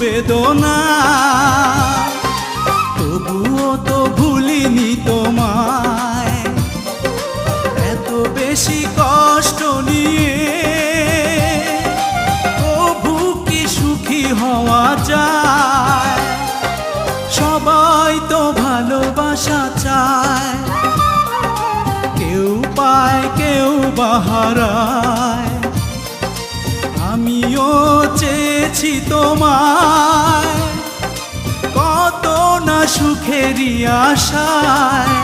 বেদনা, তবুও তো ভুলিনি তোমায়। এত বেশি কষ্ট নিয়ে তবু কি সুখী হওয়া যায়? সবাই তো ভালোবাসা চায়, কেউ পায় কেউ বা হারায়। আমিও চেয়েছি তোমায়, কত না সুখেরই আশায়।